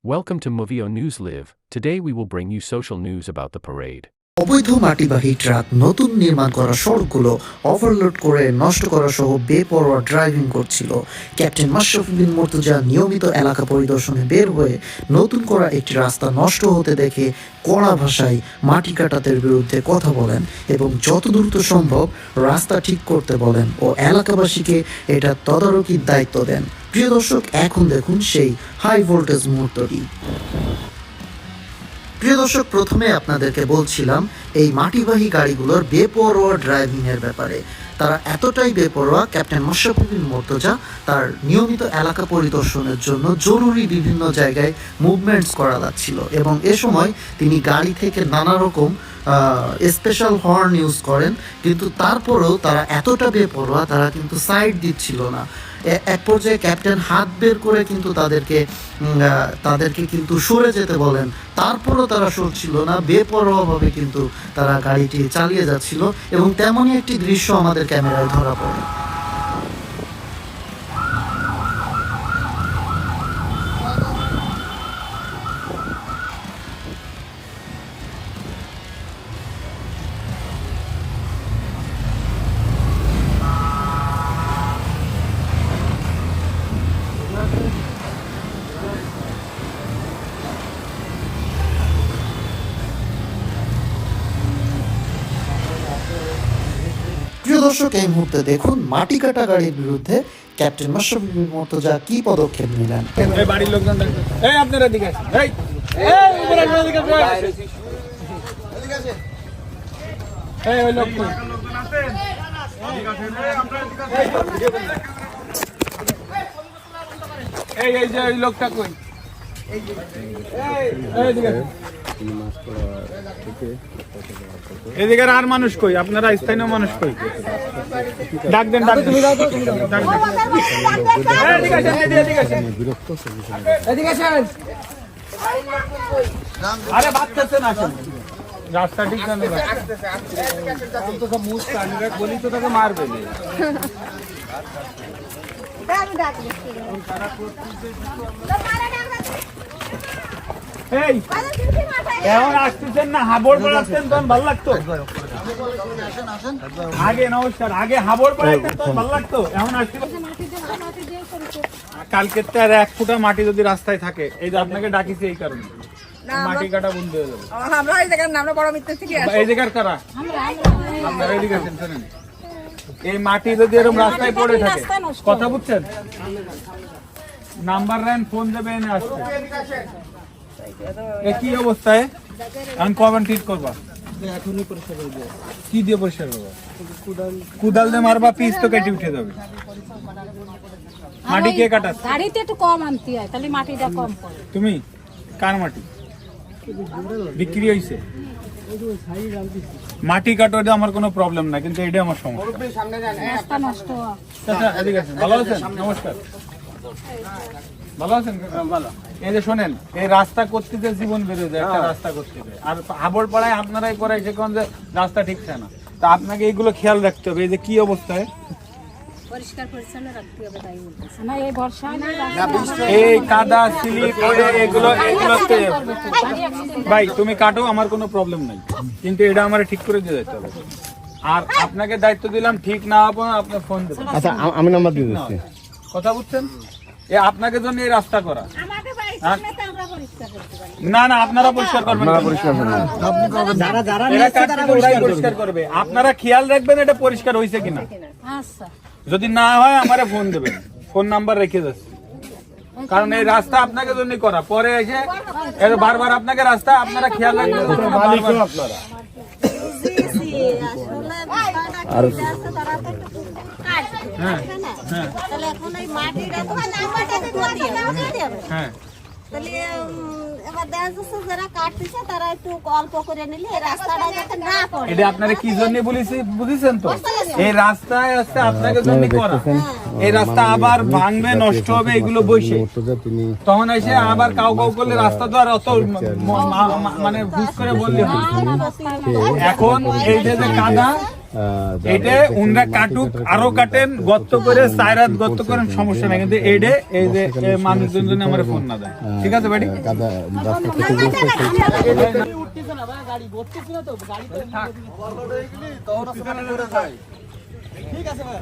Welcome to Movio News Live. Today we will bring you social news about the parade. অবৈধ মাটিবাহী truck নতুন নির্মাণ করা সড়কগুলো overload করে নষ্ট করা সহ বেপরোয়া ড্রাইভিং করছিল। ক্যাপ্টেন মাশরাফি বিন মুর্তজা নিয়মিত এলাকা পরিদর্শনে বের হয়ে নতুন করা একটি রাস্তা নষ্ট হতে দেখে কড়া ভাষায় মাটি কাটাদের বিরুদ্ধে কথা বলেন এবং যত দ্রুত সম্ভব রাস্তা ঠিক করতে বলেন ও এলাকাবাসীকে এটা তদারকির দায়িত্ব দেন। প্রিয় দর্শক, এখন দেখুন সেই হাই ভোল্টেজ মুহূর্তটি। প্রিয় দর্শক, প্রথমে আপনাদেরকে বলছিলাম এই মাটিবাহী গাড়িগুলোর বেপরোয়া ড্রাইভিং এর ব্যাপারে। তারা এতটাই বেপরোয়া, ক্যাপ্টেন মাশরাফি বিন মুর্তজা তার নিয়মিত এলাকা পরিদর্শনের জন্য জরুরি বিভিন্ন জায়গায় মুভমেন্টস করা যাচ্ছিল এবং এ সময় তিনি গাড়ি থেকে নানা রকম স্পেশাল হর্ন ইউজ করেন, কিন্তু তারপরেও তারা এতটা বেপরোয়া, তারা কিন্তু সাইড দিচ্ছিল না। এক পর্যায়ে ক্যাপ্টেন হাত বের করে কিন্তু তাদেরকে কিন্তু সরে যেতে বলেন, তারপরও তারা সরছিল না, বেপরোয়াভাবে কিন্তু তারা গাড়িটি চালিয়ে যাচ্ছিল এবং তেমনই একটি দৃশ্য আমাদের ক্যামেরায় ধরা পড়ে। প্রিয় দর্শক, এই মুহূর্তে দেখুন মাটি কাটা গাড়ির বিরুদ্ধে ক্যাপ্টেন মাশরাফি বিন মুর্তজা কি পদক্ষেপ নিলেন। এই বাড়ির লোকজন এই আপনারা দিকে আসেন, এই উপরে আসেন, এদিকে আসেন, এদিকে আসেন, এই ওই লোক কই, এই যে ওই লোকটা কই, এই এদিকে আসেন, এদিকে আর মানুষ কই, আপনারা স্থানীয় মানুষ কই, ডাক দেন, ডাক তুমি যাও তো, ডাক দেন, এদিকে আসেন, এদিকে আসেন, এদিকে আসেন, আরে বাচ্চাছেন, আসেন, রাস্তা ঠিক না, তো সব মুখ কানবে, বলি তো তাকে মারবে না। এই এখন আসতেছেন না, হাবড় পড়াচ্ছেন তখন ভালো লাগতো, আগে নমস্কার, আগে হাবড় পড়াইতেন তখন ভালো লাগতো, এখন আসতে কালকে তো আর 1 ফুটা মাটি যদি রাস্তায় থাকে, এই যে আপনাকে ডাকিছে এই কারণে মাটি কাটা বন্ধ হয়ে যাবে। আমরা এই জায়গার নাম বড় মিত্র থেকে আসি, এই জায়গার কারা আপনারা এদিকে আছেন, শুনেন, এই মাটি যদি এরকম রাস্তায় পড়ে থাকে, কথা বুঝছেন, নাম্বার নেন, ফোন দেবে, এনে আসছে, কি অবস্থায় আমি কখন ঠিক করবা, কি দিয়ে পরিষ্কার করবা, কুদাল দিয়ে মারবা, পিস তো কেটে উঠে যাবে। মাটি কে কাটা, গাড়িতে একটু কম আনতে হয়, তাহলে মাটিটা কম পড়ে। তুমি কার মাটি বিক্রি হয়েছে? মাটি কাটোটা আমার কোনো প্রবলেম না, কিন্তু এটা আমার সমস্যা। রাস্তা নষ্ট হয়। আচ্ছা, এদিকে আছেন, ভালো আছেন, নমস্কার, ভালো আছেন, ভালো। এই যে শোনেন, এই রাস্তা করতে যে জীবন বেরোয় যায়, একটা রাস্তা করতে যায়, আর হাবড় পাড়ায় আপনারাই করাই সেখানে যে রাস্তা ঠিক না, তা আপনাকে এইগুলো খেয়াল রাখতে হবে। এই যে কি অবস্থায়, পরিষ্কার পরিচ্ছন্ন রাখতে হবে, তাই বলতেছে না, এই বর্ষায় এই কাদা স্লিপ এগুলোতে ভাই তুমি কাটো, আমার কোনো প্রবলেম নাই, কিন্তু এটা আমার ঠিক করে দিয়ে যেতে হবে। আর আপনাকে দায়িত্ব দিলাম, ঠিক না হবে আপনার ফোন দেবেন। আচ্ছা, আমি নাম্বার দিয়ে দিচ্ছি, কথা বুঝছেন, এ আপনাকে জন্য এই রাস্তা করা, আমাদের বাড়ির সামনে তো আমরা পরিষ্কার করতে পারি না না, আপনারা পরিষ্কার করবেন, পরিষ্কার করবে, আপনারা খেয়াল রাখবেন এটা পরিষ্কার হয়েছে কিনা। আচ্ছা, যদি না হয় আমারে ফোন দেবেন, ফোন নাম্বার রেখে যাচ্ছে, কারণ এই রাস্তা আপনাকে জন্য করা, পরে এসে বারবার আপনাকে রাস্তা আপনারা খেয়াল রাখবেন, আপনারা আর হ্যাঁ হ্যাঁ তাহলে এখন এই মাটিটা তো নাম্বারটাতে দিয়ে হবে। হ্যাঁ, তাহলে এবার দেখা যাচ্ছে যারা কাটতেছে তারা একটু অল্প করে নিলে এই রাস্তাটা যাতে না পড়ে। এটা আপনারা কি জন্য বুঝেছেন তো, এই রাস্তায় আসতে আপনাকে জন্য করা, এই রাস্তা আবার ভাঙবে, নষ্ট হবে, এগুলো বসে তখন এসে আবার কাউ করলে রাস্তা তো আর অত মানে হুস করে বললে হবে। এখন এই যে কাদা, এইটা উনরা কাটুক, আরো কাটেন, গর্ত করে 4 রাত গর্ত করেন, সমস্যা নাই, কিন্তু এইটা এই যে এই মানুষজন জন্য আমার ফোন না দেয়, ঠিক আছে বাড়ি? রাস্তা ক্ষতিগ্রস্ত ঠিক আছে ভাই।